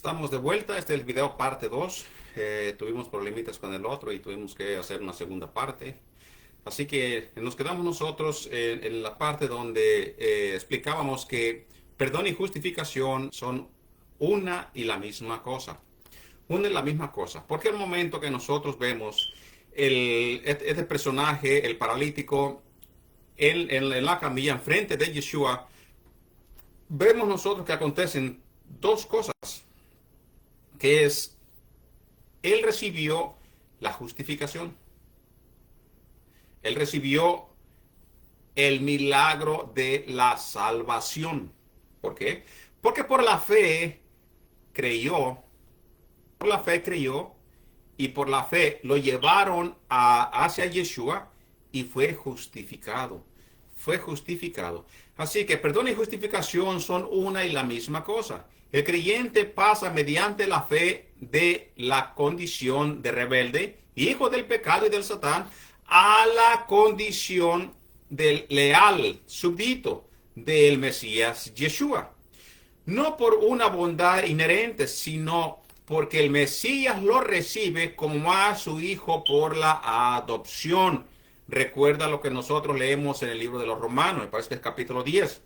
Estamos de vuelta, este es el video parte 2. Tuvimos problemitas con el otro y tuvimos que hacer una segunda parte. Así que nos quedamos nosotros en la parte donde explicábamos que perdón y justificación son una y la misma cosa. Una y la misma cosa. Porque el momento que nosotros vemos este personaje, el paralítico, en la camilla enfrente de Yeshua, vemos nosotros que acontecen dos cosas, que es, él recibió la justificación, él recibió el milagro de la salvación. ¿Por qué? Porque por la fe creyó, y por la fe lo llevaron hacia Yeshua y fue justificado. Fue justificado. Así que perdón y justificación son una y la misma cosa. El creyente pasa mediante la fe de la condición de rebelde, hijo del pecado y del Satán, a la condición del leal súbdito del Mesías Yeshua. No por una bondad inherente, sino porque el Mesías lo recibe como a su hijo por la adopción. Recuerda lo que nosotros leemos en el libro de los Romanos, me parece que es capítulo 10.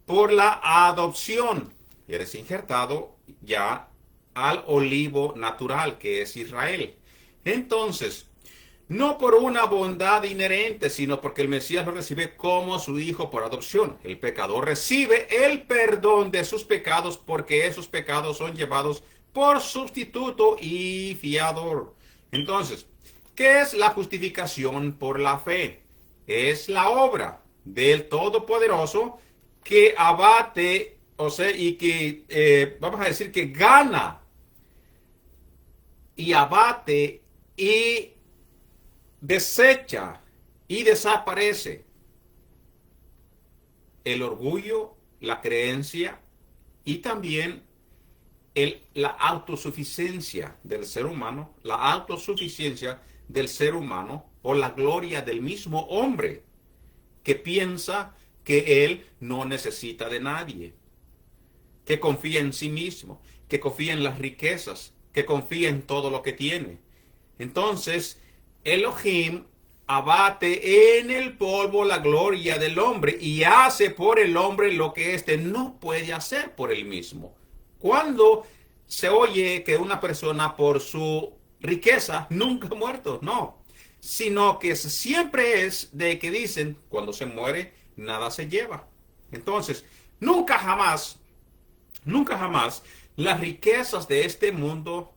Por la adopción, eres injertado ya al olivo natural que es Israel. Entonces, no por una bondad inherente, sino porque el Mesías lo recibe como su hijo por adopción. El pecador recibe el perdón de sus pecados porque esos pecados son llevados por sustituto y fiador. Entonces, ¿qué es la justificación por la fe? Es la obra del Todopoderoso que abate, o sea, y que, vamos a decir que gana y abate y desecha y desaparece el orgullo, la creencia y también la autosuficiencia del ser humano, la autosuficiencia del ser humano o la gloria del mismo hombre que piensa que él no necesita de nadie, que confía en sí mismo, que confía en las riquezas, que confía en todo lo que tiene. Entonces, Elohim abate en el polvo la gloria del hombre y hace por el hombre lo que éste no puede hacer por él mismo. Cuando se oye que una persona por su riqueza nunca ha muerto, no, sino que siempre es de que dicen, cuando se muere, nada se lleva. Entonces, nunca jamás las riquezas de este mundo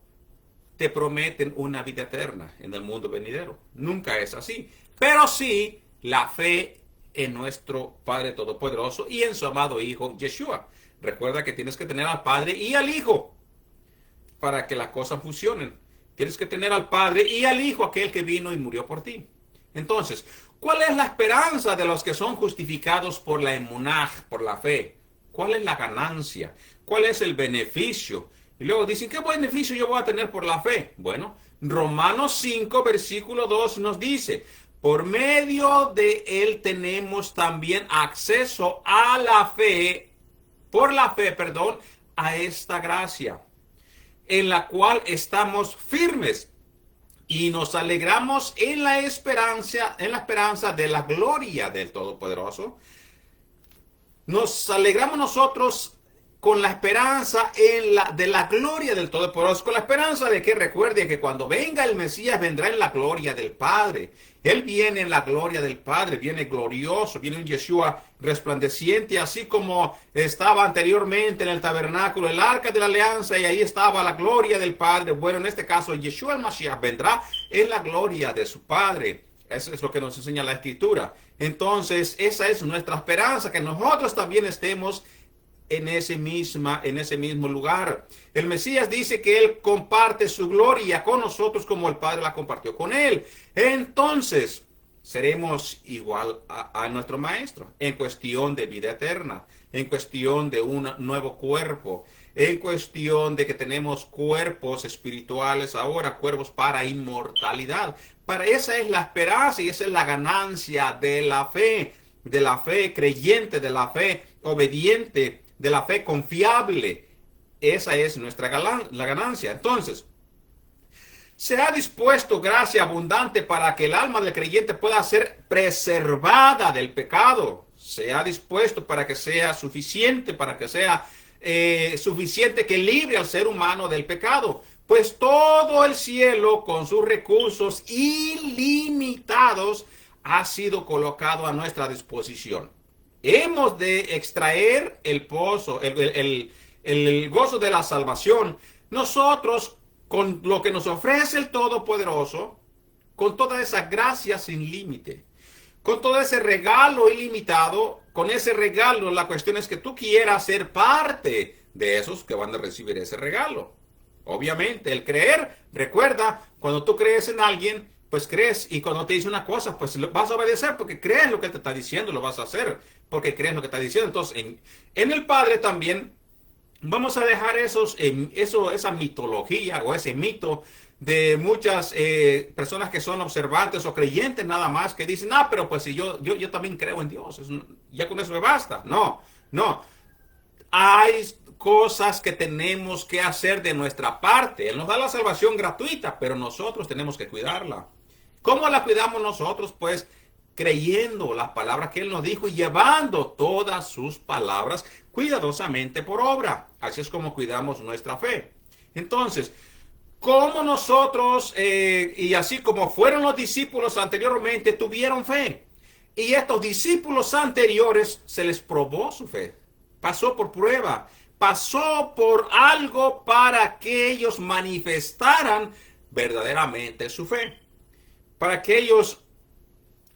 te prometen una vida eterna en el mundo venidero. Nunca es así. Pero sí la fe en nuestro Padre Todopoderoso y en su amado Hijo Yeshua. Recuerda que tienes que tener al Padre y al Hijo para que las cosas funcionen. Tienes que tener al Padre y al Hijo, aquel que vino y murió por ti. Entonces, ¿cuál es la esperanza de los que son justificados por la emunaj, por la fe? ¿Cuál es la ganancia? ¿Cuál es el beneficio? Y luego dicen, ¿qué beneficio yo voy a tener por la fe? Bueno, Romanos 5, versículo 2 nos dice, por medio de él tenemos también acceso a la fe, por la fe, perdón, a esta gracia, en la cual estamos firmes y nos alegramos en la esperanza de la gloria del Todopoderoso. Nos alegramos nosotros con la esperanza de la gloria del Todopoderoso, con la esperanza de que recuerde que cuando venga el Mesías vendrá en la gloria del Padre. Él viene en la gloria del Padre, viene glorioso, viene un Yeshua resplandeciente, así como estaba anteriormente en el tabernáculo, el arca de la alianza, y ahí estaba la gloria del Padre. Bueno, en este caso, Yeshua el Mashiach vendrá en la gloria de su Padre. Eso es lo que nos enseña la Escritura. Entonces, esa es nuestra esperanza, que nosotros también estemos en ese mismo lugar. El Mesías dice que Él comparte su gloria con nosotros como el Padre la compartió con Él. Entonces, seremos igual a nuestro Maestro en cuestión de vida eterna, en cuestión de un nuevo cuerpo, en cuestión de que tenemos cuerpos espirituales ahora, cuerpos para inmortalidad. Para esa es la esperanza y esa es la ganancia de la fe creyente, de la fe obediente, de la fe confiable esa es nuestra la ganancia. Entonces, se ha dispuesto gracia abundante para que el alma del creyente pueda ser preservada del pecado. Se ha dispuesto para que sea suficiente, para que sea suficiente que libre al ser humano del pecado. Pues todo el cielo, con sus recursos ilimitados, ha sido colocado a nuestra disposición. Hemos de extraer el pozo, el gozo de la salvación. Nosotros, con lo que nos ofrece el Todopoderoso, con toda esa gracia sin límite, con todo ese regalo ilimitado, con ese regalo, la cuestión es que tú quieras ser parte de esos que van a recibir ese regalo. Obviamente, el creer, recuerda, cuando tú crees en alguien, pues crees, y cuando te dice una cosa, pues vas a obedecer porque crees lo que te está diciendo, lo vas a hacer porque crees lo que está diciendo. Entonces, en el Padre también vamos a dejar esa mitología o ese mito de muchas personas que son observantes o creyentes nada más, que dicen, ah, pero pues si yo también creo en Dios, ya con eso me basta. No, no. Hay cosas que tenemos que hacer de nuestra parte. Él nos da la salvación gratuita, pero nosotros tenemos que cuidarla. ¿Cómo la cuidamos nosotros? Pues creyendo las palabras que Él nos dijo y llevando todas sus palabras cuidadosamente por obra. Así es como cuidamos nuestra fe. Entonces, como nosotros, y así como fueron los discípulos anteriormente, tuvieron fe. Y estos discípulos anteriores se les probó su fe. Pasó por prueba. Pasó por algo para que ellos manifestaran verdaderamente su fe. Para que ellos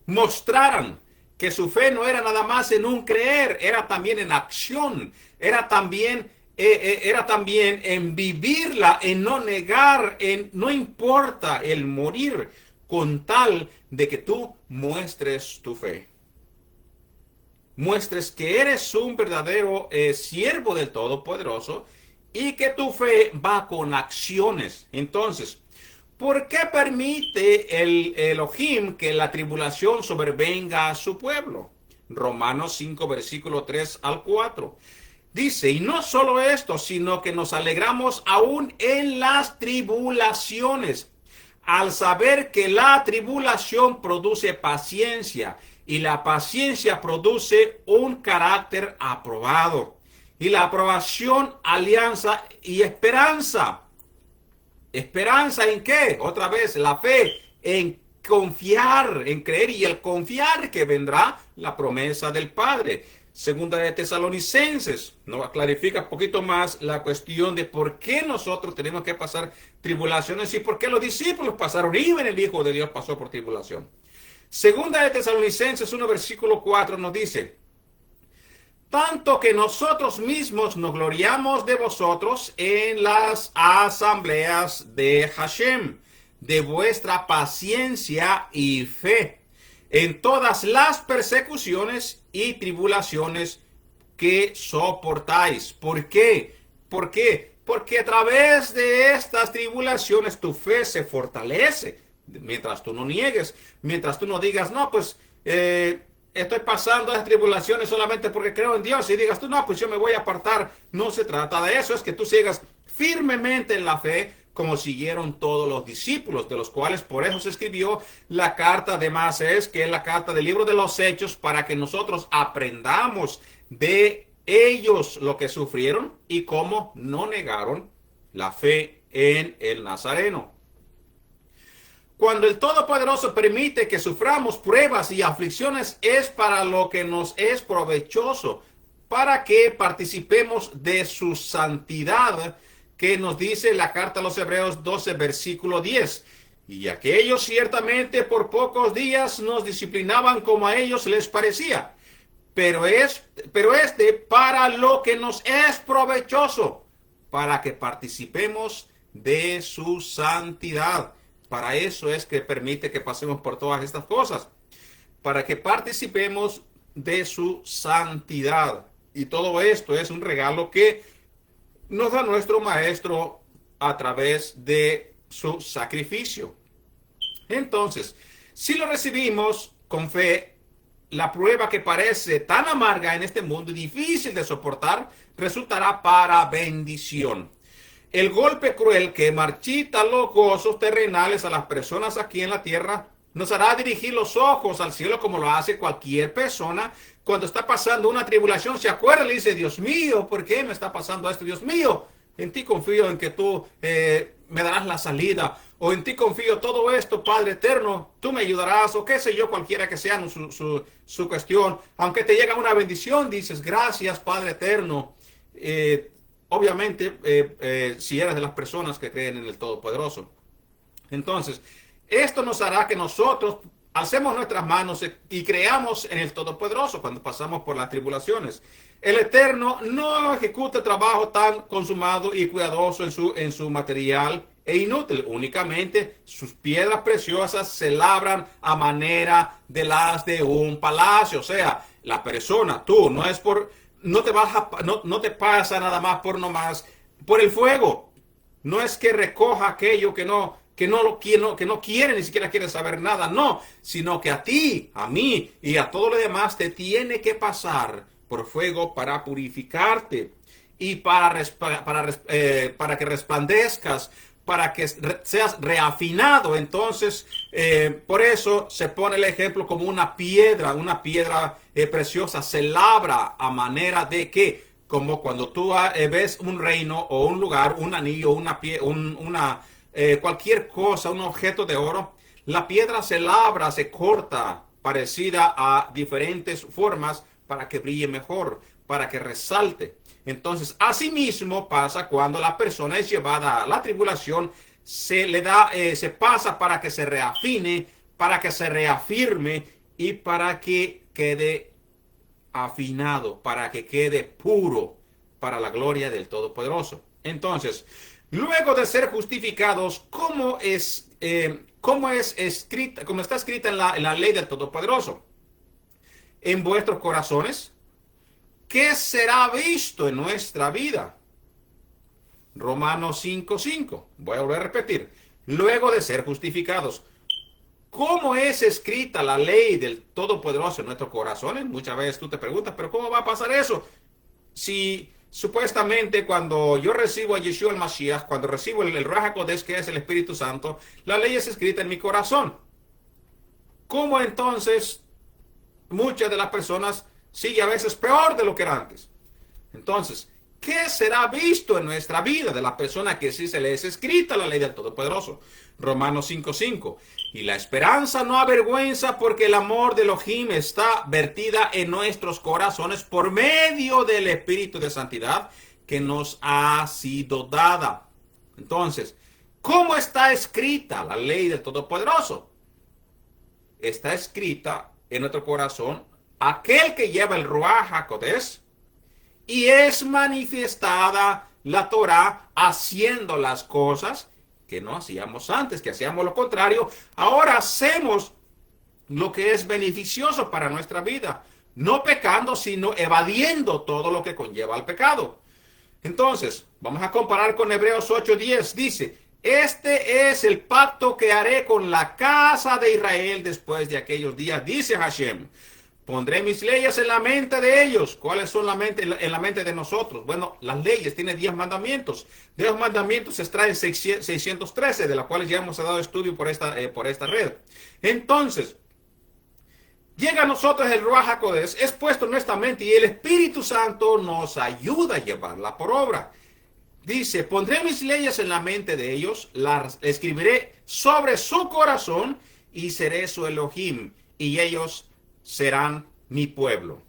mostraran que su fe no era nada más en un creer, era también en acción, era también en vivirla, en no negar, en no importa el morir, con tal de que tú muestres tu fe. Muestres que eres un verdadero siervo del Todopoderoso y que tu fe va con acciones. Entonces, ¿por qué permite el Elohim que la tribulación sobrevenga a su pueblo? Romanos 5, versículo 3 al 4. Dice, y no solo esto, sino que nos alegramos aún en las tribulaciones, al saber que la tribulación produce paciencia, y la paciencia produce un carácter aprobado, y la aprobación, alianza y esperanza. ¿Esperanza en qué? Otra vez, la fe, en confiar, en creer y el confiar que vendrá la promesa del Padre. Segunda de Tesalonicenses nos clarifica un poquito más la cuestión de por qué nosotros tenemos que pasar tribulaciones y por qué los discípulos pasaron, y el Hijo de Dios pasó por tribulación. Segunda de Tesalonicenses 1, versículo 4 nos dice, tanto que nosotros mismos nos gloriamos de vosotros en las asambleas de Hashem, de vuestra paciencia y fe, en todas las persecuciones y tribulaciones que soportáis. ¿Por qué? ¿Por qué? Porque a través de estas tribulaciones tu fe se fortalece. Mientras tú no niegues, mientras tú no digas, no, pues estoy pasando las tribulaciones solamente porque creo en Dios, y digas tú, no, pues yo me voy a apartar. No se trata de eso, es que tú sigas firmemente en la fe, como siguieron todos los discípulos, de los cuales por eso se escribió la carta de Moisés, que es la carta del libro de los Hechos, para que nosotros aprendamos de ellos lo que sufrieron y cómo no negaron la fe en el Nazareno. Cuando el Todopoderoso permite que suframos pruebas y aflicciones, es para lo que nos es provechoso, para que participemos de su santidad, que nos dice la carta a los Hebreos 12, versículo 10. Y aquellos ciertamente por pocos días nos disciplinaban como a ellos les parecía, pero este para lo que nos es provechoso, para que participemos de su santidad. Para eso es que permite que pasemos por todas estas cosas, para que participemos de su santidad. Y todo esto es un regalo que nos da nuestro Maestro a través de su sacrificio. Entonces, si lo recibimos con fe, la prueba que parece tan amarga en este mundo y difícil de soportar resultará para bendición. El golpe cruel que marchita los gozos terrenales a las personas aquí en la tierra nos hará dirigir los ojos al cielo como lo hace cualquier persona cuando está pasando una tribulación. Se acuerda y le dice, Dios mío, ¿por qué me está pasando esto? Dios mío, en ti confío en que tú me darás la salida. O en ti confío todo esto, Padre eterno, tú me ayudarás. O qué sé yo, cualquiera que sea su cuestión. Aunque te llega una bendición, dices, gracias, Padre eterno. Obviamente, si eres de las personas que creen en el Todopoderoso. Entonces, esto nos hará que nosotros alcemos nuestras manos y creamos en el Todopoderoso cuando pasamos por las tribulaciones. El Eterno no ejecuta trabajo tan consumado y cuidadoso en su material e inútil. Únicamente sus piedras preciosas se labran a manera de las de un palacio. O sea, la persona, tú, no te pasa nada más por el fuego. No es que recoja aquello que no quiere, ni siquiera quiere saber nada, no, sino que a ti, a mí y a todo lo demás te tiene que pasar por fuego para purificarte y para que resplandezcas, para que seas reafinado. Entonces, por eso se pone el ejemplo como una piedra preciosa, se labra a manera de que, como cuando tú ves un reino o un lugar, un anillo, cualquier cosa, un objeto de oro, la piedra se labra, se corta, parecida a diferentes formas para que brille mejor, para que resalte. Entonces, asimismo pasa cuando la persona es llevada a la tribulación, se pasa para que se reafine, para que se reafirme y para que quede afinado, para que quede puro para la gloria del Todopoderoso. Entonces, luego de ser justificados, como está escrita en la ley del Todopoderoso, en vuestros corazones, ¿qué será visto en nuestra vida? Romanos 5:5. Voy a volver a repetir. Luego de ser justificados, ¿cómo es escrita la ley del Todopoderoso en nuestros corazones? Muchas veces tú te preguntas, ¿pero cómo va a pasar eso? Si supuestamente cuando yo recibo a Yeshua el Mashiach, cuando recibo el Ruach HaKodesh, que es el Espíritu Santo, la ley es escrita en mi corazón. ¿Cómo entonces muchas de las personas sigue a veces peor de lo que era antes? Entonces, ¿qué será visto en nuestra vida de la persona que sí se le es escrita la ley del Todopoderoso? Romanos 5:5. Y la esperanza no avergüenza, porque el amor de Elohim está vertida en nuestros corazones por medio del Espíritu de Santidad que nos ha sido dada. Entonces, ¿cómo está escrita la ley del Todopoderoso? Está escrita en nuestro corazón aquel que lleva el Ruach HaKodesh, y es manifestada la Torah haciendo las cosas que no hacíamos antes, que hacíamos lo contrario. Ahora hacemos lo que es beneficioso para nuestra vida, no pecando, sino evadiendo todo lo que conlleva al pecado. Entonces, vamos a comparar con Hebreos 8:10. Dice, este es el pacto que haré con la casa de Israel después de aquellos días, dice Hashem. Pondré mis leyes en la mente de ellos. ¿Cuáles son en la mente de nosotros? Bueno, las leyes tienen 10 mandamientos. De los mandamientos se extraen 613, de las cuales ya hemos dado estudio por esta red. Entonces, llega a nosotros el Ruach HaKodesh, es puesto en nuestra mente y el Espíritu Santo nos ayuda a llevarla por obra. Dice, pondré mis leyes en la mente de ellos, las escribiré sobre su corazón y seré su Elohim, y ellos serán mi pueblo.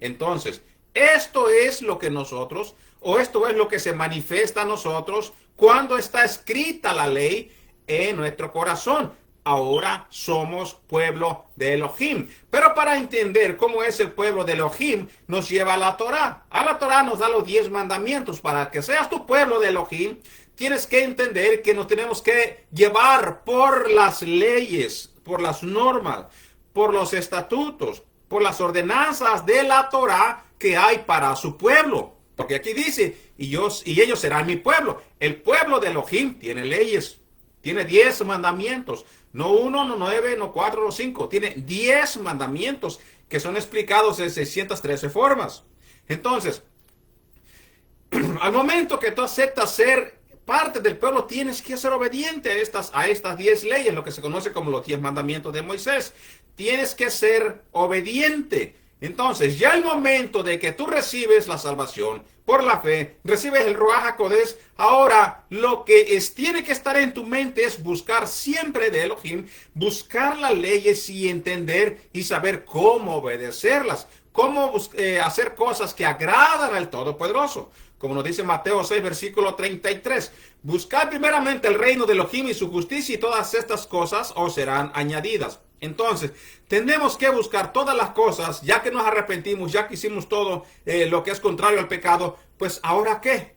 Entonces, esto es lo que esto es lo que se manifiesta a nosotros cuando está escrita la ley en nuestro corazón. Ahora somos pueblo de Elohim. Pero para entender cómo es el pueblo de Elohim, nos lleva a la Torah. A la Torah nos da los 10 mandamientos. Para que seas tu pueblo de Elohim, tienes que entender que nos tenemos que llevar por las leyes, por las normas, por los estatutos, por las ordenanzas de la Torah que hay para su pueblo. Porque aquí dice, y ellos serán mi pueblo. El pueblo de Elohim tiene leyes. Tiene 10 mandamientos. No uno, no 9, no 4, no 5. Tiene 10 mandamientos que son explicados en 613 formas. Entonces, al momento que tú aceptas ser parte del pueblo, tienes que ser obediente a estas 10 leyes, lo que se conoce como los 10 mandamientos de Moisés. Tienes que ser obediente. Entonces, ya el momento de que tú recibes la salvación por la fe, recibes el Ruach HaKodesh, ahora lo que tiene que estar en tu mente es buscar siempre de Elohim, buscar las leyes y entender y saber cómo obedecerlas, cómo hacer cosas que agradan al Todopoderoso. Como nos dice Mateo 6, versículo 33. Buscad primeramente el reino de Elohim y su justicia, y todas estas cosas os serán añadidas. Entonces, tenemos que buscar todas las cosas, ya que nos arrepentimos, ya que hicimos todo lo que es contrario al pecado, pues ¿ahora qué?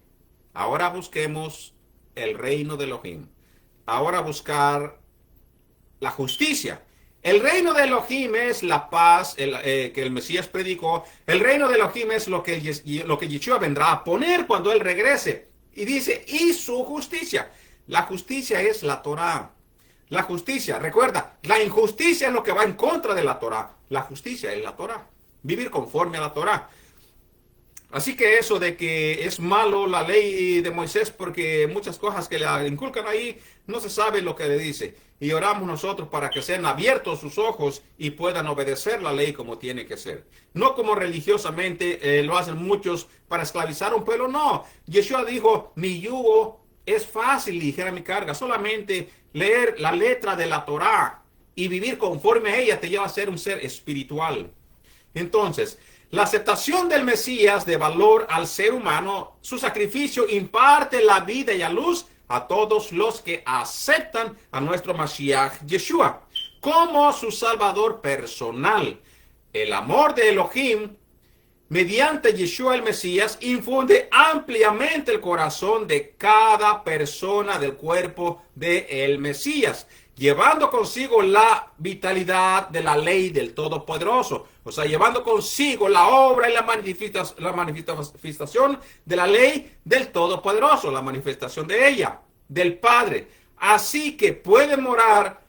Ahora busquemos el reino de Elohim. Ahora buscar la justicia. El reino de Elohim es la paz que el Mesías predicó. El reino de Elohim es lo que Yeshua vendrá a poner cuando Él regrese. Y dice, y su justicia. La justicia es la Torah. La justicia, recuerda, la injusticia es lo que va en contra de la Torah. La justicia es la Torah. Vivir conforme a la Torah. Así que eso de que es malo la ley de Moisés porque muchas cosas que le inculcan ahí, no se sabe lo que le dice. Y oramos nosotros para que sean abiertos sus ojos y puedan obedecer la ley como tiene que ser. No como religiosamente lo hacen muchos para esclavizar a un pueblo, no. Yeshua dijo, mi yugo es fácil y ligera mi carga. Solamente leer la letra de la Torah y vivir conforme a ella te lleva a ser un ser espiritual. Entonces, la aceptación del Mesías de valor al ser humano, su sacrificio imparte la vida y la luz a todos los que aceptan a nuestro Mashiach Yeshua como su Salvador personal. El amor de Elohim mediante Yeshua el Mesías infunde ampliamente el corazón de cada persona del cuerpo del Mesías, llevando consigo la vitalidad de la ley del Todopoderoso. O sea, llevando consigo la obra y la manifestación de la ley del Todopoderoso, la manifestación de ella, del Padre. Así que puede morar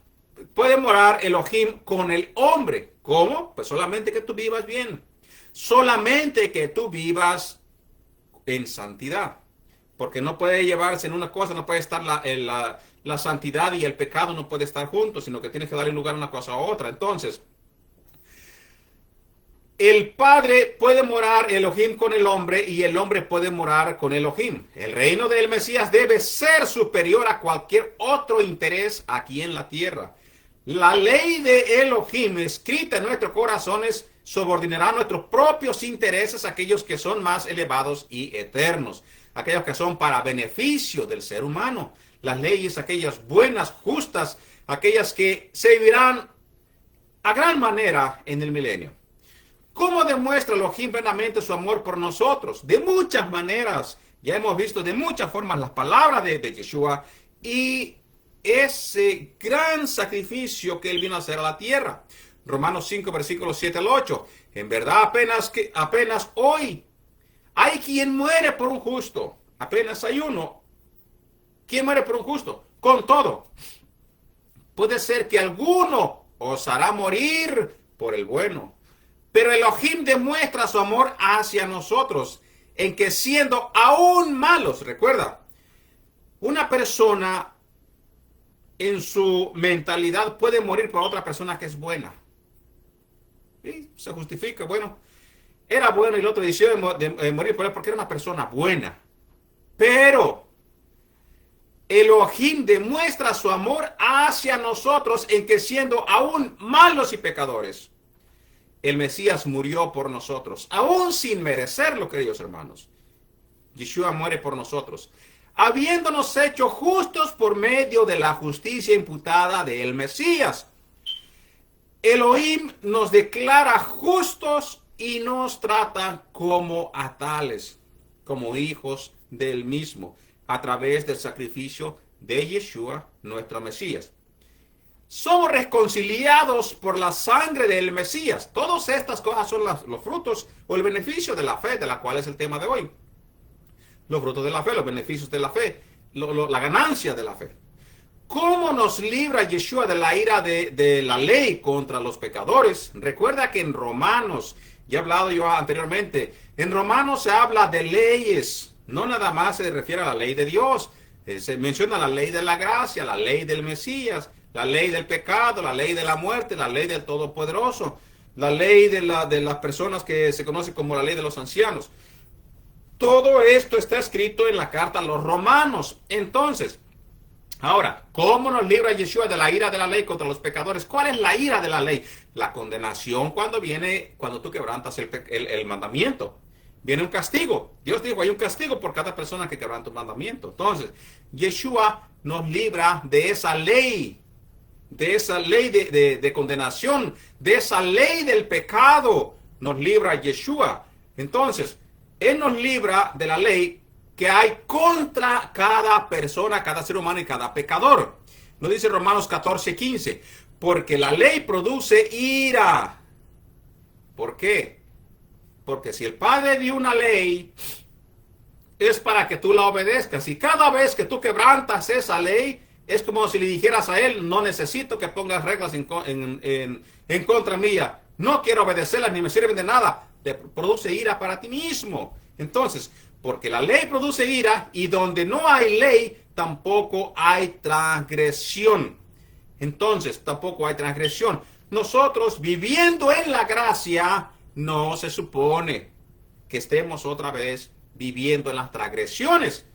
Elohim con el hombre. ¿Cómo? Pues solamente que tú vivas bien. Solamente que tú vivas en santidad. Porque no puede llevarse en una cosa, no puede estar la santidad y el pecado no puede estar juntos, sino que tienes que darle lugar a una cosa a otra. Entonces, el Padre puede morar Elohim con el hombre y el hombre puede morar con Elohim. El reino del Mesías debe ser superior a cualquier otro interés aquí en la tierra. La ley de Elohim escrita en nuestros corazones subordinará nuestros propios intereses a aquellos que son más elevados y eternos, aquellos que son para beneficio del ser humano. Las leyes, aquellas buenas, justas, aquellas que se vivirán a gran manera en el milenio. ¿Cómo demuestra Elohim plenamente su amor por nosotros? De muchas maneras. Ya hemos visto de muchas formas las palabras de Yeshua y ese gran sacrificio que Él vino a hacer a la tierra. Romanos 5, versículos 7 al 8. En verdad, apenas hoy hay quien muere por un justo. Apenas hay uno. ¿Quién muere por un justo? Con todo, puede ser que alguno os hará morir por el bueno. Pero Elohim demuestra su amor hacia nosotros en que siendo aún malos, recuerda, una persona en su mentalidad puede morir por otra persona que es buena. Y se justifica, bueno, era bueno y el otro decidió morir por él porque era una persona buena. Pero Elohim demuestra su amor hacia nosotros en que siendo aún malos y pecadores, el Mesías murió por nosotros, aún sin merecerlo, queridos hermanos. Yeshua muere por nosotros, habiéndonos hecho justos por medio de la justicia imputada del Mesías. Elohim nos declara justos y nos trata como a tales, como hijos del mismo, a través del sacrificio de Yeshua, nuestro Mesías. Somos reconciliados por la sangre del Mesías. Todas estas cosas son los frutos o el beneficio de la fe, de la cual es el tema de hoy. Los frutos de la fe, los beneficios de la fe, la ganancia de la fe. ¿Cómo nos libra Yeshua de la ira de la ley contra los pecadores? Recuerda que en Romanos, ya he hablado yo anteriormente, en Romanos se habla de leyes, no nada más se refiere a la ley de Dios. Se menciona la ley de la gracia, la ley del Mesías, la ley del pecado, la ley de la muerte, la ley del Todopoderoso, la ley de las personas que se conoce como la ley de los ancianos. Todo esto está escrito en la carta a los romanos. Entonces, ahora, ¿cómo nos libra Yeshua de la ira de la ley contra los pecadores? ¿Cuál es la ira de la ley? La condenación cuando tú quebrantas el mandamiento. Viene un castigo. Dios dijo, hay un castigo por cada persona que quebranta un mandamiento. Entonces, Yeshua nos libra de esa ley de condenación, de esa ley del pecado. Nos libra Yeshua. Entonces, Él nos libra de la ley que hay contra cada persona, cada ser humano y cada pecador. Nos dice Romanos 14:15, porque la ley produce ira. ¿Por qué? Porque si el Padre dio una ley, es para que tú la obedezcas. Y cada vez que tú quebrantas esa ley, es como si le dijeras a Él, no necesito que pongas reglas en contra mía. No quiero obedecerlas ni me sirven de nada. Te produce ira para ti mismo. Entonces, porque la ley produce ira y donde no hay ley, tampoco hay transgresión. Entonces, tampoco hay transgresión. Nosotros, viviendo en la gracia, no se supone que estemos otra vez viviendo en las transgresiones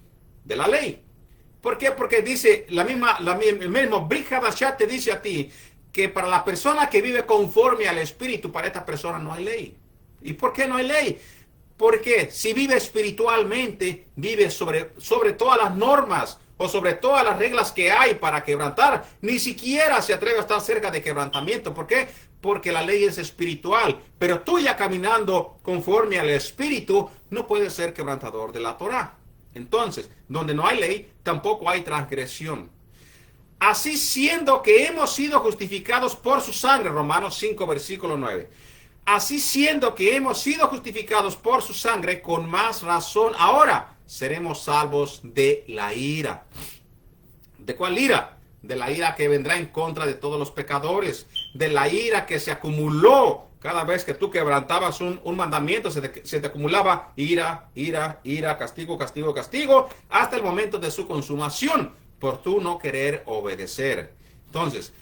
de la ley. ¿Por qué? Porque dice el mismo Brit Hadashah te dice a ti que para la persona que vive conforme al Espíritu, para esta persona no hay ley. ¿Y por qué no hay ley? Porque si vive espiritualmente, vive sobre todas las normas o sobre todas las reglas que hay para quebrantar. Ni siquiera se atreve a estar cerca de quebrantamiento. ¿Por qué? Porque la ley es espiritual. Pero tú ya caminando conforme al Espíritu, no puedes ser quebrantador de la Torá. Entonces, donde no hay ley, tampoco hay transgresión. Así siendo que hemos sido justificados por su sangre, Romanos 5, versículo 9. Así siendo que hemos sido justificados por su sangre, con más razón ahora seremos salvos de la ira. ¿De cuál ira? De la ira que vendrá en contra de todos los pecadores. De la ira que se acumuló cada vez que tú quebrantabas un mandamiento. Se te acumulaba ira, castigo, castigo, castigo, hasta el momento de su consumación, por tú no querer obedecer. Entonces,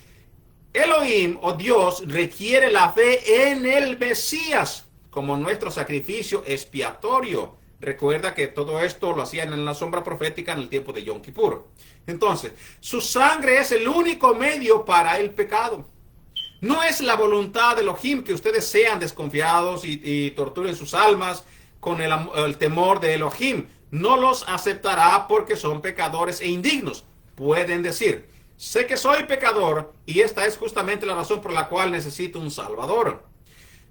Elohim o Dios requiere la fe en el Mesías como nuestro sacrificio expiatorio. Recuerda que todo esto lo hacían en la sombra profética en el tiempo de Yom Kippur. Entonces, su sangre es el único medio para el pecado. No es la voluntad de Elohim que ustedes sean desconfiados y torturen sus almas con el temor de Elohim. No los aceptará porque son pecadores e indignos. Pueden decir, sé que soy pecador y esta es justamente la razón por la cual necesito un Salvador.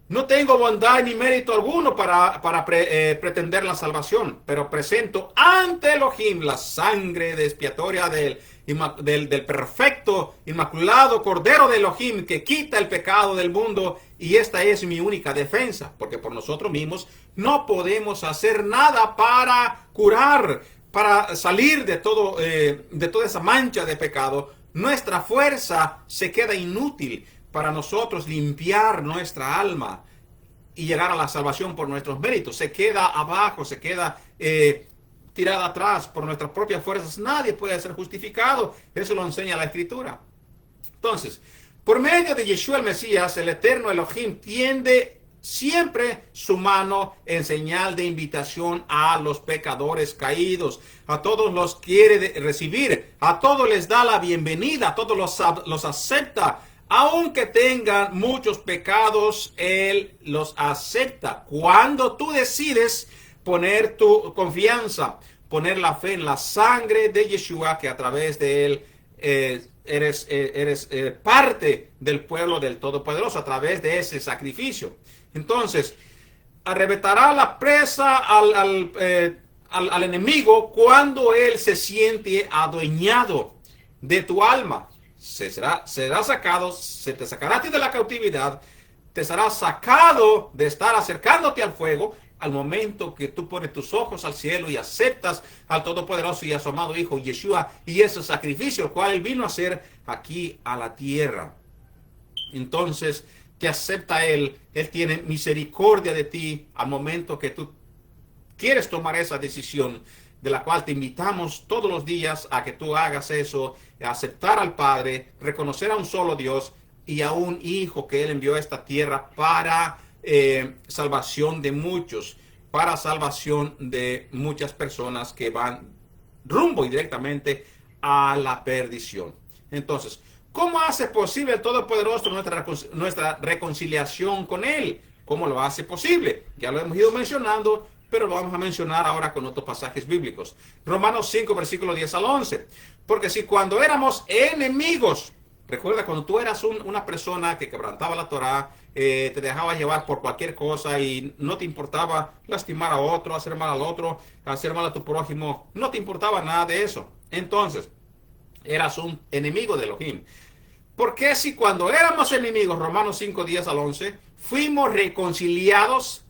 No tengo bondad ni mérito alguno para pretender la salvación, pero presento ante Elohim la sangre expiatoria del perfecto, inmaculado Cordero de Elohim que quita el pecado del mundo, y esta es mi única defensa, porque por nosotros mismos no podemos hacer nada para curar, para salir de toda esa mancha de pecado. Nuestra fuerza se queda inútil para nosotros limpiar nuestra alma y llegar a la salvación por nuestros méritos. Se queda abajo, se queda tirada atrás por nuestras propias fuerzas. Nadie puede ser justificado. Eso lo enseña la Escritura. Entonces, por medio de Yeshua el Mesías, el eterno Elohim tiende siempre su mano en señal de invitación a los pecadores caídos. A todos los quiere recibir, a todos les da la bienvenida, a todos los acepta. Aunque tengan muchos pecados, Él los acepta. Cuando tú decides poner tu confianza, poner la fe en la sangre de Yeshua, que a través de Él eres parte del pueblo del Todopoderoso, a través de ese sacrificio. Entonces, arrebatará la presa al enemigo cuando él se siente adueñado de tu alma. Será sacado, se te sacará a ti de la cautividad, te será sacado de estar acercándote al fuego, al momento que tú pones tus ojos al cielo y aceptas al Todopoderoso y a su amado Hijo Yeshua y ese sacrificio, el cual Él vino a hacer aquí a la tierra. Entonces te acepta Él tiene misericordia de ti al momento que tú quieres tomar esa decisión, de la cual te invitamos todos los días a que tú hagas eso, a aceptar al Padre, reconocer a un solo Dios y a un Hijo que Él envió a esta tierra para salvación de muchos, para salvación de muchas personas que van rumbo y directamente a la perdición. Entonces, ¿cómo hace posible el Todopoderoso nuestra reconciliación con Él? ¿Cómo lo hace posible? Ya lo hemos ido mencionando, pero lo vamos a mencionar ahora con otros pasajes bíblicos. Romanos 5, versículo 10 al 11. Porque si cuando éramos enemigos, recuerda cuando tú eras una persona que quebrantaba la Torá, te dejaba llevar por cualquier cosa y no te importaba lastimar a otro, hacer mal al otro, hacer mal a tu prójimo, no te importaba nada de eso. Entonces, eras un enemigo de Elohim. ¿Por qué si cuando éramos enemigos, Romanos 5, 10 al 11, fuimos reconciliados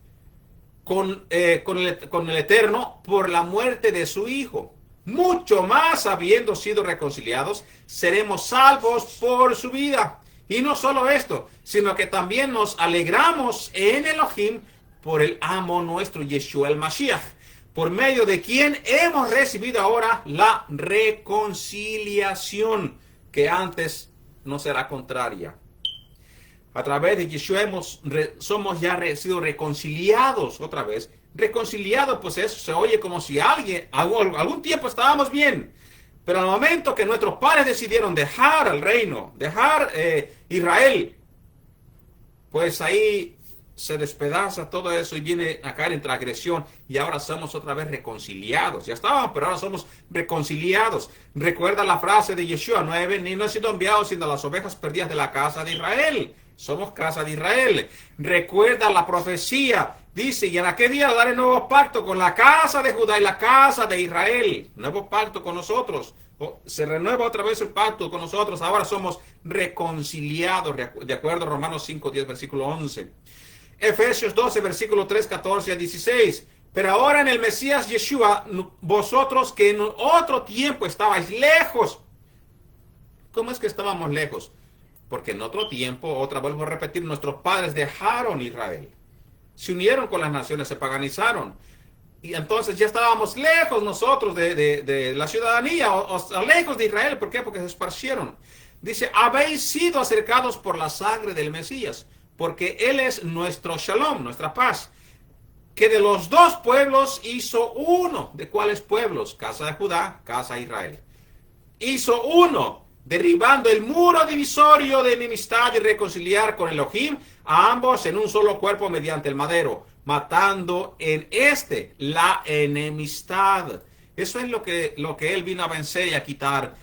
con el Eterno por la muerte de su Hijo? Mucho más, habiendo sido reconciliados, seremos salvos por su vida. Y no solo esto, sino que también nos alegramos en Elohim por el amo nuestro Yeshua el Mashiach, por medio de quien hemos recibido ahora la reconciliación, que antes no será contraria. A través de Yeshua somos ya sido reconciliados otra vez. Reconciliados, pues eso se oye como si algún tiempo estábamos bien. Pero al momento que nuestros padres decidieron dejar el reino, dejar Israel, pues ahí se despedaza todo eso y viene a caer en transgresión y ahora somos otra vez reconciliados. Ya estábamos, pero ahora somos reconciliados. Recuerda la frase de Yeshua: no he sido enviado sino las ovejas perdidas de la casa de Israel. Somos casa de Israel. Recuerda la profecía. Dice: y en aquel día daré nuevo pacto con la casa de Judá y la casa de Israel. Nuevo pacto con nosotros. Se renueva otra vez el pacto con nosotros. Ahora somos reconciliados, de acuerdo a Romanos 5, 10, versículo 11. Efesios 12, versículo 3, 14 a 16. Pero ahora en el Mesías Yeshua, vosotros que en otro tiempo estabais lejos. ¿Cómo es que estábamos lejos? Porque en otro tiempo, otra vez vuelvo a repetir, nuestros padres dejaron Israel. Se unieron con las naciones, se paganizaron. Y entonces ya estábamos lejos nosotros de la ciudadanía, o lejos de Israel. ¿Por qué? Porque se esparcieron. Dice: habéis sido acercados por la sangre del Mesías, porque Él es nuestro shalom, nuestra paz, que de los dos pueblos hizo uno. ¿De cuáles pueblos? Casa de Judá, casa de Israel. Hizo uno, derribando el muro divisorio de enemistad y reconciliar con Elohim a ambos en un solo cuerpo mediante el madero, matando en la enemistad. Eso es lo que Él vino a vencer y a quitar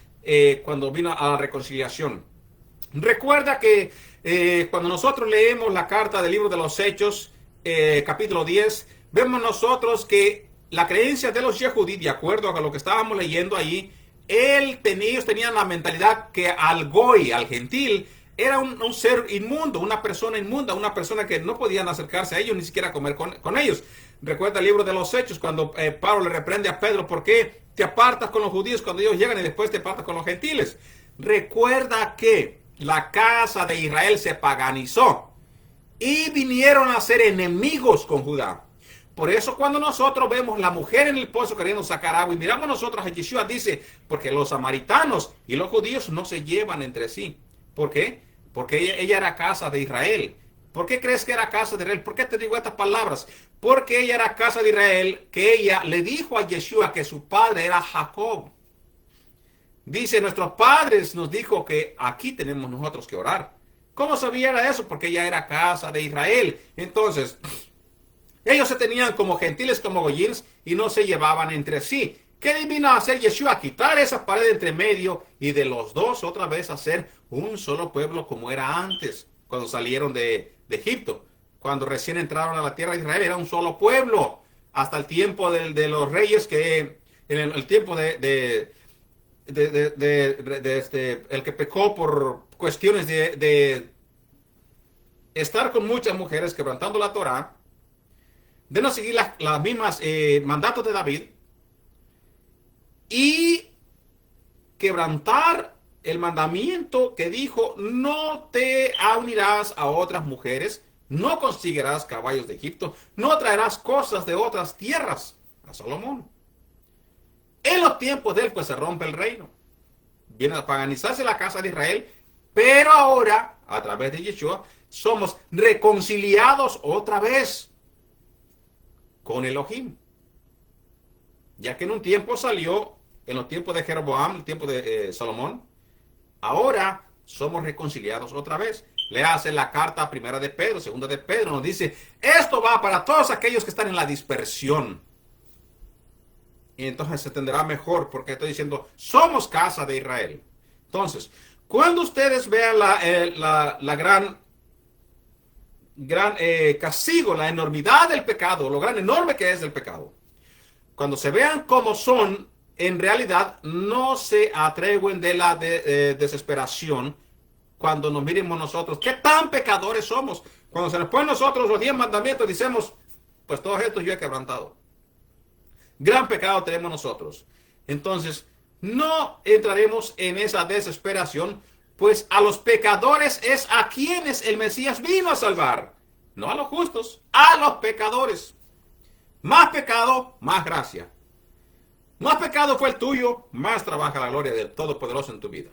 cuando vino a la reconciliación. Recuerda que cuando nosotros leemos la carta del libro de los Hechos, capítulo 10, vemos nosotros que la creencia de los Yehudí, de acuerdo a lo que estábamos leyendo ahí, ellos tenían la mentalidad que al goy, al gentil, era un ser inmundo, una persona inmunda, una persona que no podían acercarse a ellos, ni siquiera comer con ellos. Recuerda el libro de los Hechos, cuando Pablo le reprende a Pedro: ¿por qué te apartas con los judíos cuando ellos llegan y después te apartas con los gentiles? Recuerda que la casa de Israel se paganizó y vinieron a ser enemigos con Judá. Por eso cuando nosotros vemos la mujer en el pozo queriendo sacar agua y miramos nosotros a Yeshua, dice: porque los samaritanos y los judíos no se llevan entre sí. ¿Por qué? Porque ella era casa de Israel. ¿Por qué crees que era casa de Israel? ¿Por qué te digo estas palabras? Porque ella era casa de Israel, que ella le dijo a Yeshua que su padre era Jacob. Dice: nuestros padres nos dijo que aquí tenemos nosotros que orar. ¿Cómo sabía eso? Porque ella era casa de Israel. Entonces, ellos se tenían como gentiles, como goyins, y no se llevaban entre sí. ¿Qué vino a hacer Yeshua? Quitar esa pared entre medio y de los dos otra vez hacer un solo pueblo como era antes, cuando salieron de Egipto. Cuando recién entraron a la tierra de Israel era un solo pueblo. Hasta el tiempo de los reyes, que en el tiempo el que pecó por cuestiones de estar con muchas mujeres, quebrantando la Torá. de no seguir las mismas mandatos de David y quebrantar el mandamiento que dijo: no te unirás a otras mujeres, no conseguirás caballos de Egipto, no traerás cosas de otras tierras a Salomón. En los tiempos de él, pues se rompe el reino. Viene a paganizarse la casa de Israel, pero ahora, a través de Yeshua, somos reconciliados otra vez con Elohim. Ya que en un tiempo salió, en los tiempos de Jeroboam, el tiempo de Salomón, ahora somos reconciliados otra vez. Le hace la carta primera de Pedro, segunda de Pedro, nos dice: esto va para todos aquellos que están en la dispersión. Y entonces se entenderá mejor porque estoy diciendo: somos casa de Israel. Entonces, cuando ustedes vean la gran castigo, la enormidad del pecado, lo gran enorme que es el pecado, cuando se vean cómo son, en realidad no se atreven de la desesperación cuando nos miremos nosotros. ¿Qué tan pecadores somos? Cuando se nos ponen nosotros los 10 mandamientos, decimos: pues todos estos yo he quebrantado. Gran pecado tenemos nosotros. Entonces, no entraremos en esa desesperación, pues a los pecadores es a quienes el Mesías vino a salvar. No a los justos, a los pecadores. Más pecado, más gracia. Más pecado fue el tuyo, más trabaja la gloria del Todopoderoso en tu vida.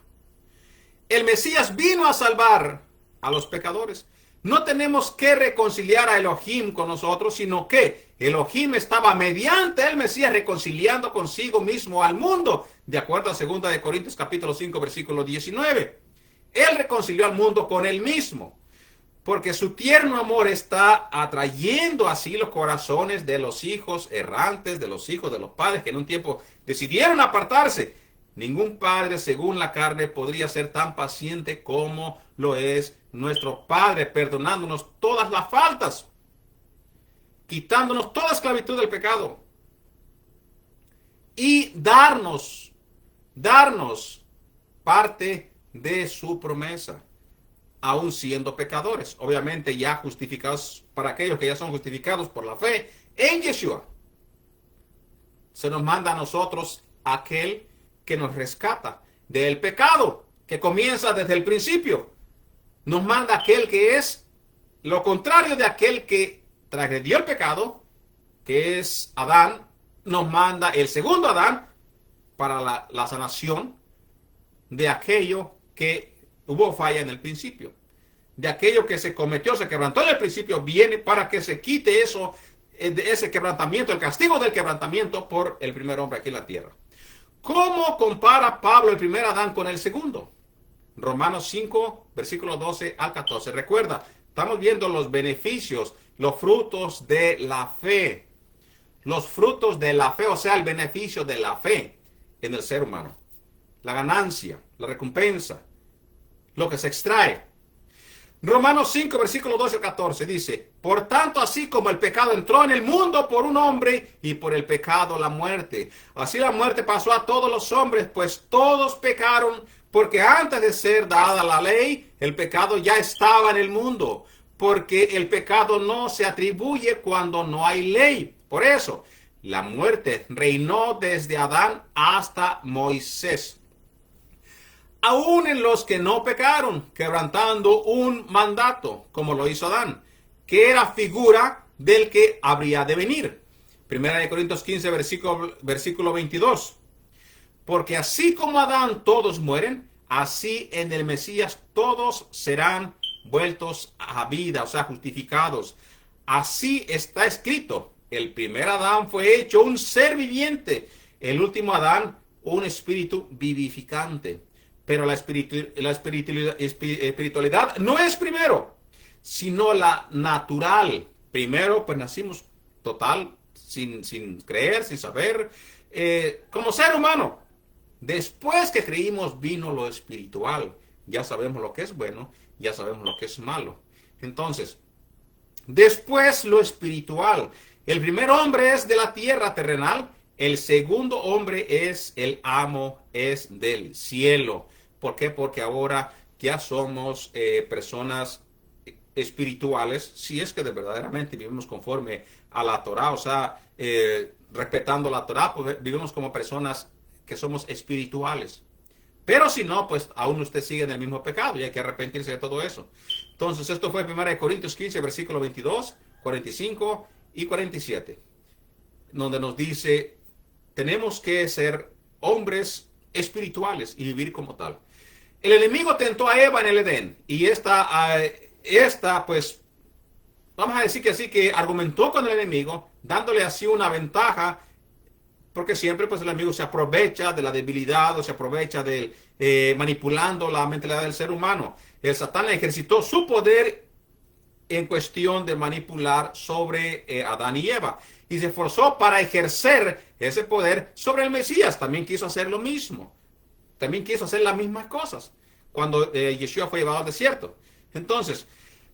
El Mesías vino a salvar a los pecadores. No tenemos que reconciliar a Elohim con nosotros, sino que Elohim estaba mediante el Mesías reconciliando consigo mismo al mundo, de acuerdo a 2 de Corintios capítulo 5, versículo 19. Él reconcilió al mundo con él mismo, porque su tierno amor está atrayendo así los corazones de los hijos errantes, de los hijos de los padres que en un tiempo decidieron apartarse. Ningún padre, según la carne, podría ser tan paciente como lo es nuestro Padre, perdonándonos todas las faltas, quitándonos toda esclavitud del pecado y darnos parte de su promesa, aún siendo pecadores. Obviamente ya justificados, para aquellos que ya son justificados por la fe en Yeshua. Se nos manda a nosotros aquel que nos rescata del pecado, que comienza desde el principio. Nos manda aquel que es lo contrario de aquel que transgredió el pecado, que es Adán. Nos manda el segundo Adán para la sanación de aquello que hubo falla en el principio. De aquello que se cometió, se quebrantó en el principio, viene para que se quite eso, ese quebrantamiento, el castigo del quebrantamiento por el primer hombre aquí en la tierra. ¿Cómo compara Pablo el primer Adán con el segundo? Romanos 5, versículos 12 al 14. Recuerda, estamos viendo los beneficios, los frutos de la fe. Los frutos de la fe, o sea, el beneficio de la fe en el ser humano. La ganancia, la recompensa, lo que se extrae. Romanos 5, versículo 12 al 14 dice: por tanto, así como el pecado entró en el mundo por un hombre, y por el pecado la muerte, así la muerte pasó a todos los hombres, pues todos pecaron, porque antes de ser dada la ley, el pecado ya estaba en el mundo, porque el pecado no se atribuye cuando no hay ley. Por eso, la muerte reinó desde Adán hasta Moisés, aún en los que no pecaron, quebrantando un mandato, como lo hizo Adán, que era figura del que habría de venir. Primera de Corintios 15, versículo 22. Porque así como Adán todos mueren, así en el Mesías todos serán vueltos a vida, o sea, justificados. Así está escrito: el primer Adán fue hecho un ser viviente, el último Adán un espíritu vivificante. Pero la espiritualidad no es primero, sino la natural. Primero, pues nacimos total, sin creer, sin saber, como ser humano. Después que creímos, vino lo espiritual. Ya sabemos lo que es bueno, ya sabemos lo que es malo. Entonces, después lo espiritual. El primer hombre es de la tierra terrenal, el segundo hombre es el amo, es del cielo. ¿Por qué? Porque ahora ya somos personas espirituales si es que de verdaderamente vivimos conforme a la Torah, o sea, respetando la Torah, pues vivimos como personas que somos espirituales. Pero si no, pues aún usted sigue en el mismo pecado y hay que arrepentirse de todo eso. Entonces, esto fue 1 Corintios 15, versículo 22, 45 y 47, donde nos dice, tenemos que ser hombres espirituales y vivir como tal. El enemigo tentó a Eva en el Edén y esta pues, vamos a decir que así, que argumentó con el enemigo, dándole así una ventaja, porque siempre pues el enemigo se aprovecha de la debilidad o se aprovecha de manipulando la mentalidad del ser humano. El Satán ejercitó su poder en cuestión de manipular sobre Adán y Eva y se esforzó para ejercer ese poder sobre el Mesías. También quiso hacer lo mismo. También quiso hacer las mismas cosas cuando Yeshua fue llevado al desierto. Entonces,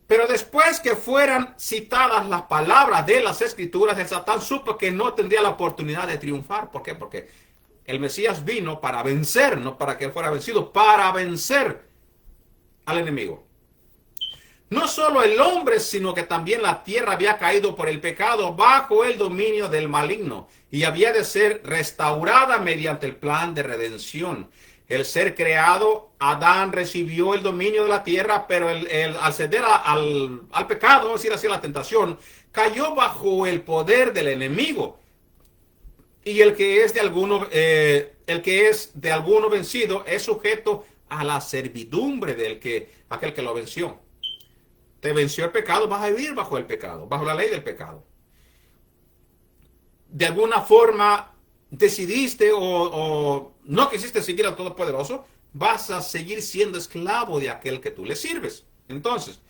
pero después que fueran citadas las palabras de las Escrituras, el Satán supo que no tendría la oportunidad de triunfar. ¿Por qué? Porque el Mesías vino para vencer, no para que él fuera vencido, para vencer al enemigo. No solo el hombre, sino que también la tierra había caído por el pecado bajo el dominio del maligno y había de ser restaurada mediante el plan de redención. El ser creado, Adán recibió el dominio de la tierra, pero al ceder al pecado, es decir, hacia la tentación, cayó bajo el poder del enemigo. Y el que es de alguno vencido es sujeto a la servidumbre aquel que lo venció. Te venció el pecado, vas a vivir bajo el pecado, bajo la ley del pecado. De alguna forma decidiste o no quisiste seguir al Todopoderoso, vas a seguir siendo esclavo de aquel que tú le sirves. Entonces,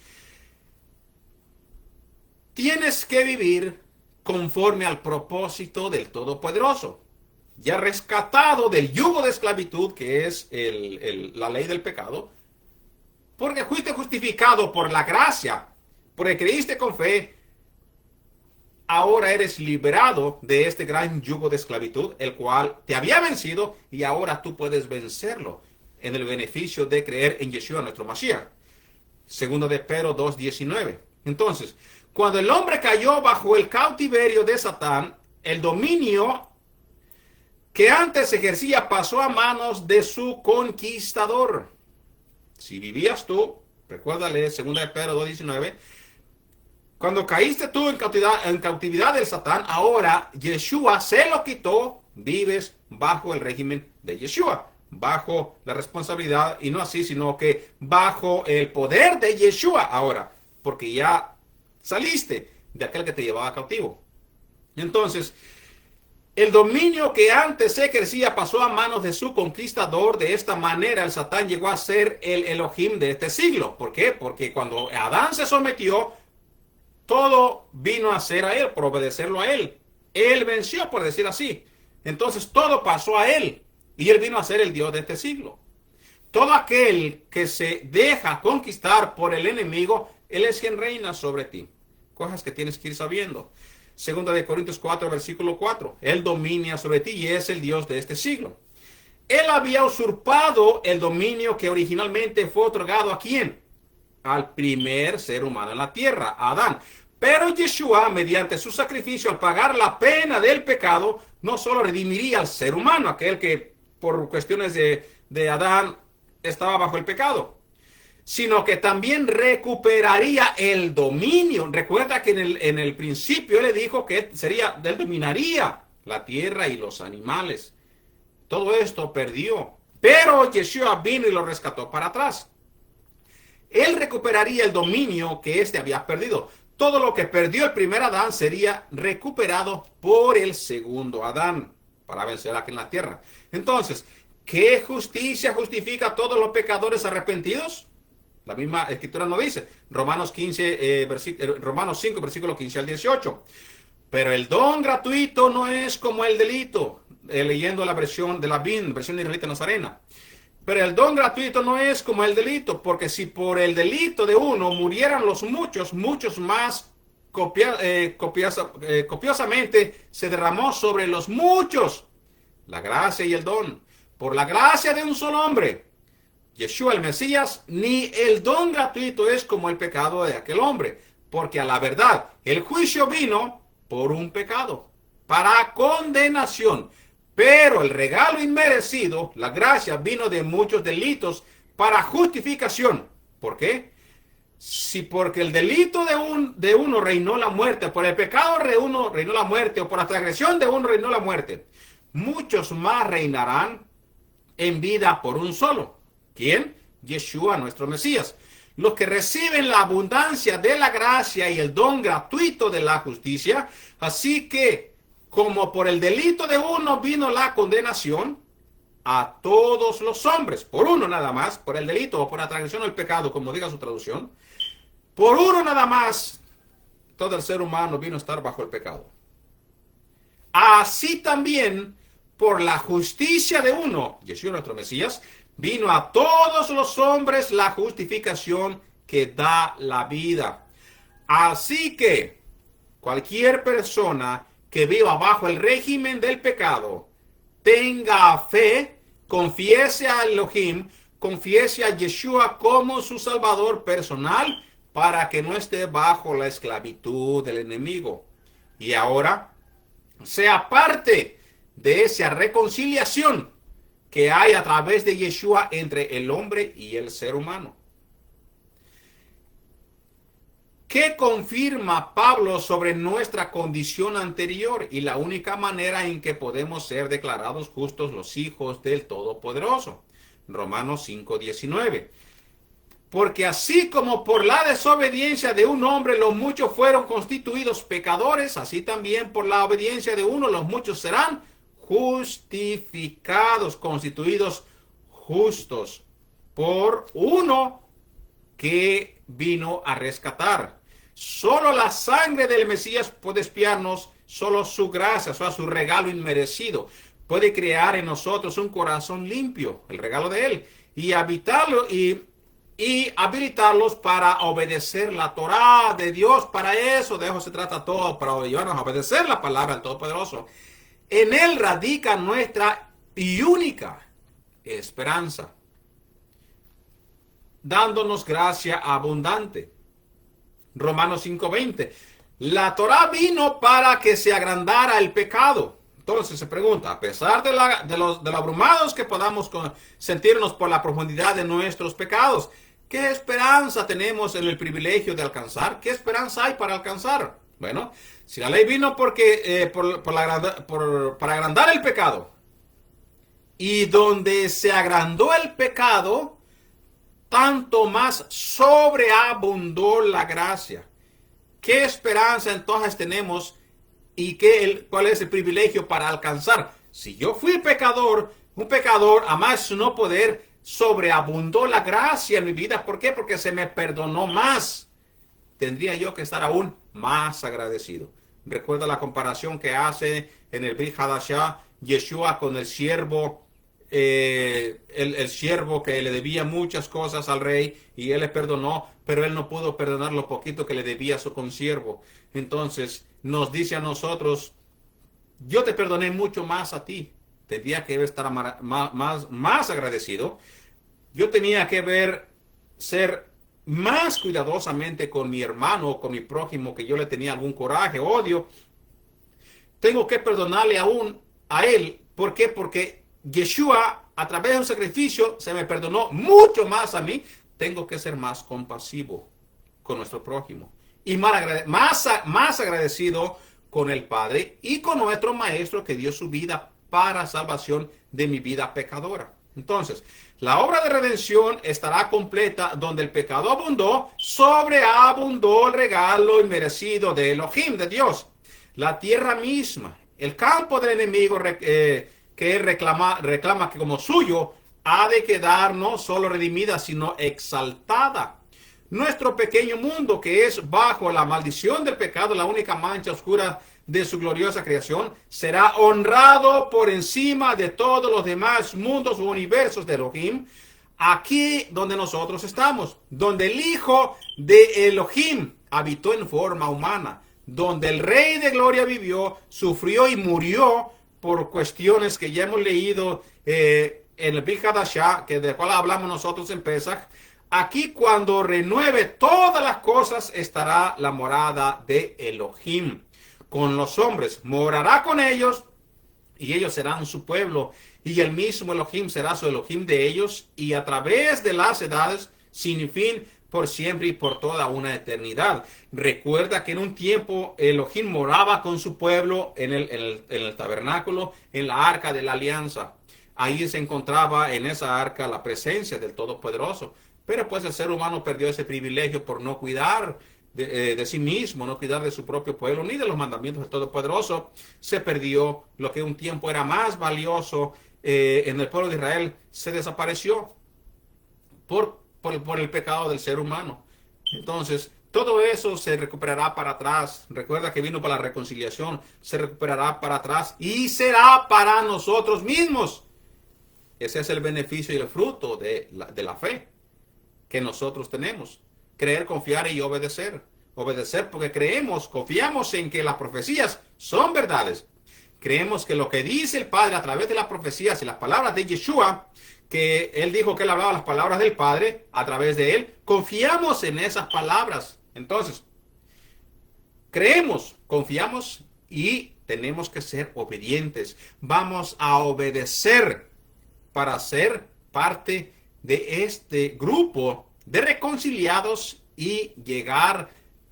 tienes que vivir conforme al propósito del Todopoderoso. Ya rescatado del yugo de esclavitud, que es la ley del pecado, porque fuiste justificado por la gracia, porque creíste con fe, ahora eres liberado de este gran yugo de esclavitud, el cual te había vencido y ahora tú puedes vencerlo en el beneficio de creer en Yeshua, nuestro Mashiach. Segundo de Pedro 2:19. Entonces, cuando el hombre cayó bajo el cautiverio de Satán, el dominio que antes ejercía pasó a manos de su conquistador. Si vivías tú, recuérdale, 2 de Pedro 2:19, cuando caíste tú en cautividad del Satán, ahora Yeshua se lo quitó, vives bajo el régimen de Yeshua, bajo la responsabilidad, y no así, sino que bajo el poder de Yeshua ahora, porque ya saliste de aquel que te llevaba cautivo. Entonces, el dominio que antes se ejercía pasó a manos de su conquistador. De esta manera el Satán llegó a ser el Elohim de este siglo. ¿Por qué? Porque cuando Adán se sometió, todo vino a ser a él, por obedecerlo a él. Él venció, por decir así. Entonces todo pasó a él y él vino a ser el Dios de este siglo. Todo aquel que se deja conquistar por el enemigo, él es quien reina sobre ti. Cosas que tienes que ir sabiendo. Segunda de Corintios 4, versículo 4. Él domina sobre ti y es el Dios de este siglo. Él había usurpado el dominio que originalmente fue otorgado ¿a quién? Al primer ser humano en la tierra, a Adán. Pero Yeshua, mediante su sacrificio, al pagar la pena del pecado, no solo redimiría al ser humano, aquel que por cuestiones de Adán estaba bajo el pecado, sino que también recuperaría el dominio. Recuerda que en el principio él le dijo que él dominaría la tierra y los animales. Todo esto perdió, pero Yeshua vino y lo rescató para atrás. Él recuperaría el dominio que éste había perdido. Todo lo que perdió el primer Adán sería recuperado por el segundo Adán para vencer aquí en la tierra. Entonces, ¿qué justicia justifica a todos los pecadores arrepentidos? La misma escritura nos dice, Romanos 5, versículo 15 al 18. Pero el don gratuito no es como el delito. Leyendo la versión de la BIN, versión israelita nazarena. Pero el don gratuito no es como el delito, porque si por el delito de uno murieran los muchos, muchos más copiosamente se derramó sobre los muchos la gracia y el don. Por la gracia de un solo hombre, Yeshua el Mesías, ni el don gratuito es como el pecado de aquel hombre, porque a la verdad el juicio vino por un pecado, para condenación, pero el regalo inmerecido, la gracia, vino de muchos delitos para justificación. ¿Por qué? Si porque el delito de uno reinó la muerte, por el pecado de uno reinó la muerte, o por la transgresión de uno reinó la muerte, muchos más reinarán en vida por un solo. ¿Quién? Yeshua, nuestro Mesías. Los que reciben la abundancia de la gracia y el don gratuito de la justicia. Así que, como por el delito de uno vino la condenación, a todos los hombres, por uno nada más, por el delito o por la transgresión o el pecado, como diga su traducción, por uno nada más, todo el ser humano vino a estar bajo el pecado. Así también, por la justicia de uno, Yeshua nuestro Mesías, vino a todos los hombres la justificación que da la vida. Así que cualquier persona que viva bajo el régimen del pecado, tenga fe, confiese a Elohim, confiese a Yeshua como su salvador personal, para que no esté bajo la esclavitud del enemigo. Y ahora sea parte de esa reconciliación que hay a través de Yeshua entre el hombre y el ser humano. ¿Qué confirma Pablo sobre nuestra condición anterior y la única manera en que podemos ser declarados justos los hijos del Todopoderoso? Romanos 5:19. Porque así como por la desobediencia de un hombre los muchos fueron constituidos pecadores, así también por la obediencia de uno los muchos serán justificados, constituidos justos por uno que vino a rescatar. Solo la sangre del Mesías puede expiarnos, solo su gracia, o sea, su regalo inmerecido, puede crear en nosotros un corazón limpio, el regalo de Él, y habitarlo y habilitarlos para obedecer la Torá de Dios. Para eso, de eso se trata todo, para llevarnos a obedecer la palabra del Todopoderoso. En Él radica nuestra y única esperanza, dándonos gracia abundante. Romanos 5:20. La Torá vino para que se agrandara el pecado. Entonces se pregunta, a pesar de los abrumados que podamos sentirnos por la profundidad de nuestros pecados, ¿qué esperanza tenemos en el privilegio de alcanzar? ¿Qué esperanza hay para alcanzar? Bueno, si la ley vino porque, para agrandar el pecado, y donde se agrandó el pecado, tanto más sobreabundó la gracia. ¿Qué esperanza entonces tenemos y cuál es el privilegio para alcanzar? Si yo fui un pecador, a más no poder, sobreabundó la gracia en mi vida. ¿Por qué? Porque se me perdonó más. Tendría yo que estar aún más agradecido. Recuerda la comparación que hace en el Brit Hadashah Yeshua con el siervo, el siervo que le debía muchas cosas al rey y él le perdonó, pero él no pudo perdonar lo poquito que le debía a su consiervo. Entonces nos dice a nosotros, yo te perdoné mucho más a ti. Tendría que estar más agradecido. Yo tenía que ser más cuidadosamente con mi hermano o con mi prójimo, que yo le tenía algún coraje, odio. Tengo que perdonarle aún a él. ¿Por qué? Porque Yeshua, a través de un sacrificio, se me perdonó mucho más a mí. Tengo que ser más compasivo con nuestro prójimo y más agradecido con el Padre y con nuestro Maestro que dio su vida para salvación de mi vida pecadora. Entonces, la obra de redención estará completa donde el pecado abundó, sobreabundó el regalo inmerecido de Elohim, de Dios. La tierra misma, el campo del enemigo que reclama que como suyo, ha de quedar no solo redimida, sino exaltada. Nuestro pequeño mundo, que es bajo la maldición del pecado, la única mancha oscura de su gloriosa creación, será honrado por encima de todos los demás mundos o universos de Elohim, aquí donde nosotros estamos, donde el Hijo de Elohim habitó en forma humana, donde el Rey de Gloria vivió, sufrió y murió por cuestiones que ya hemos leído en el Brit Hadashah, que del cual hablamos nosotros en Pesach, aquí cuando renueve todas las cosas estará la morada de Elohim con los hombres. Morará con ellos y ellos serán su pueblo. Y el mismo Elohim será su Elohim de ellos. Y a través de las edades, sin fin, por siempre y por toda una eternidad. Recuerda que en un tiempo Elohim moraba con su pueblo en el tabernáculo, en la arca de la alianza. Ahí se encontraba en esa arca la presencia del Todopoderoso. Pero pues el ser humano perdió ese privilegio por no cuidar de sí mismo, no cuidar de su propio pueblo, ni de los mandamientos del Todopoderoso. Se perdió lo que un tiempo era más valioso en el pueblo de Israel. Se desapareció por el pecado del ser humano. Entonces, todo eso se recuperará para atrás. Recuerda que vino para la reconciliación. Se recuperará para atrás y será para nosotros mismos. Ese es el beneficio y el fruto de la fe que nosotros tenemos. Creer, confiar y obedecer. Obedecer porque creemos, confiamos en que las profecías son verdades. Creemos que lo que dice el Padre a través de las profecías y las palabras de Yeshua, que Él dijo que Él hablaba las palabras del Padre a través de Él, confiamos en esas palabras. Entonces, creemos, confiamos y tenemos que ser obedientes. Vamos a obedecer para ser parte de este grupo de reconciliados y llegar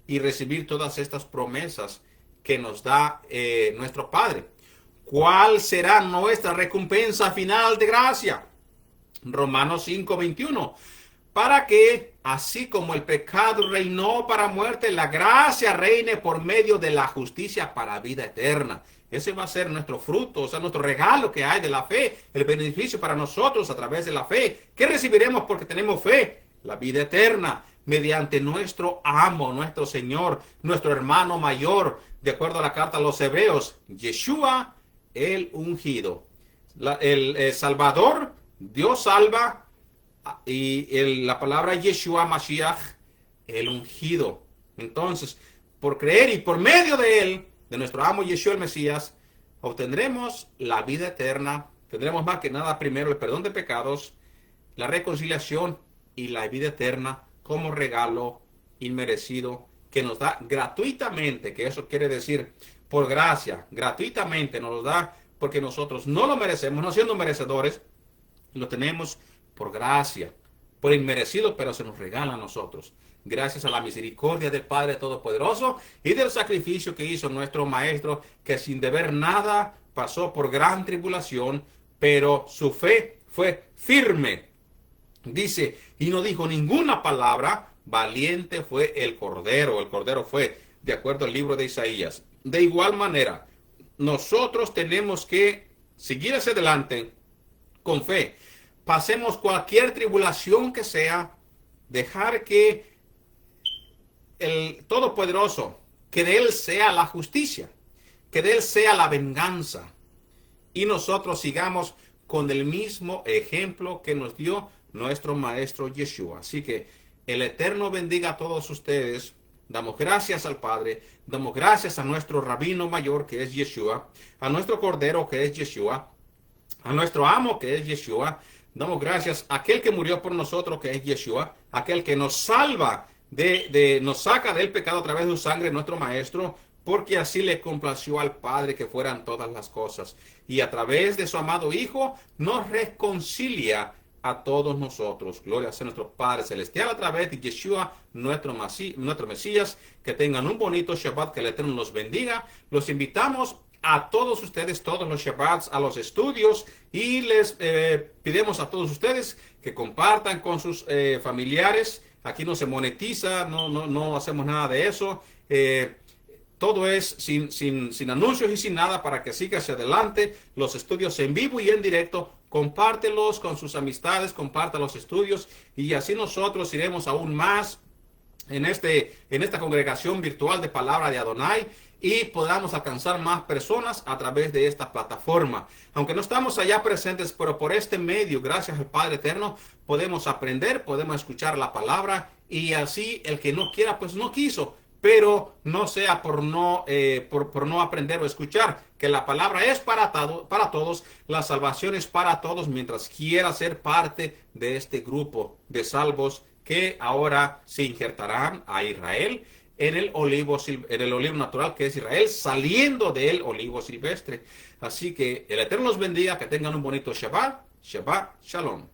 y recibir todas estas promesas que nos da nuestro Padre. ¿Cuál será nuestra recompensa final de gracia? Romanos 5:21. Para que, así como el pecado reinó para muerte, la gracia reine por medio de la justicia para vida eterna. Ese va a ser nuestro fruto, o sea, nuestro regalo que hay de la fe, el beneficio para nosotros a través de la fe. ¿Qué recibiremos porque tenemos fe? La vida eterna, mediante nuestro amo, nuestro Señor, nuestro hermano mayor, de acuerdo a la carta a los Hebreos, Yeshua, el ungido. El Salvador, Dios salva, y la palabra Yeshua Mashiach, el ungido. Entonces, por creer y por medio de él, de nuestro amo Yeshua el Mesías, obtendremos la vida eterna. Tendremos más que nada primero el perdón de pecados, la reconciliación y la vida eterna como regalo inmerecido que nos da gratuitamente, que eso quiere decir por gracia, gratuitamente nos lo da porque nosotros no lo merecemos, no siendo merecedores, lo tenemos por gracia, por inmerecido, pero se nos regala a nosotros. Gracias a la misericordia del Padre Todopoderoso y del sacrificio que hizo nuestro Maestro, que sin deber nada pasó por gran tribulación, pero su fe fue firme. Dice, y no dijo ninguna palabra, valiente fue el Cordero. El Cordero fue, de acuerdo al libro de Isaías. De igual manera, nosotros tenemos que seguir hacia adelante con fe. Pasemos cualquier tribulación que sea, dejar que el Todopoderoso, que de Él sea la justicia, que de Él sea la venganza, y nosotros sigamos con el mismo ejemplo que nos dio nuestro Maestro Yeshua. Así que el Eterno bendiga a todos ustedes. Damos gracias al Padre, damos gracias a nuestro Rabino Mayor, que es Yeshua, a nuestro Cordero, que es Yeshua, a nuestro Amo, que es Yeshua. Damos gracias a aquel que murió por nosotros, que es Yeshua, aquel que nos salva, nos saca del pecado a través de su sangre, nuestro Maestro, porque así le complació al Padre que fueran todas las cosas. Y a través de su amado Hijo nos reconcilia a todos nosotros. Gloria sea nuestro Padre Celestial a través de Yeshua, nuestro Mesías. Que tengan un bonito Shabbat, que el Eterno los bendiga. Los invitamos a todos ustedes, todos los Shabbats, a los estudios, y les pidemos a todos ustedes que compartan con sus familiares. Aquí no se monetiza, no hacemos nada de eso. Todo es sin anuncios y sin nada, para que siga hacia adelante. Los estudios en vivo y en directo, compártelos con sus amistades, comparta los estudios, y así nosotros iremos aún más en esta congregación virtual de Palabra de Adonai, y podamos alcanzar más personas a través de esta plataforma. Aunque no estamos allá presentes, pero por este medio, gracias al Padre Eterno, podemos aprender, podemos escuchar la palabra, y así el que no quiera, pues no quiso. Pero no sea por no aprender o escuchar, que la palabra es para todos, la salvación es para todos mientras quiera ser parte de este grupo de salvos que ahora se injertarán a Israel en el olivo natural que es Israel, saliendo del olivo silvestre. Así que el Eterno los bendiga, que tengan un bonito Shabbat. Shabbat Shalom.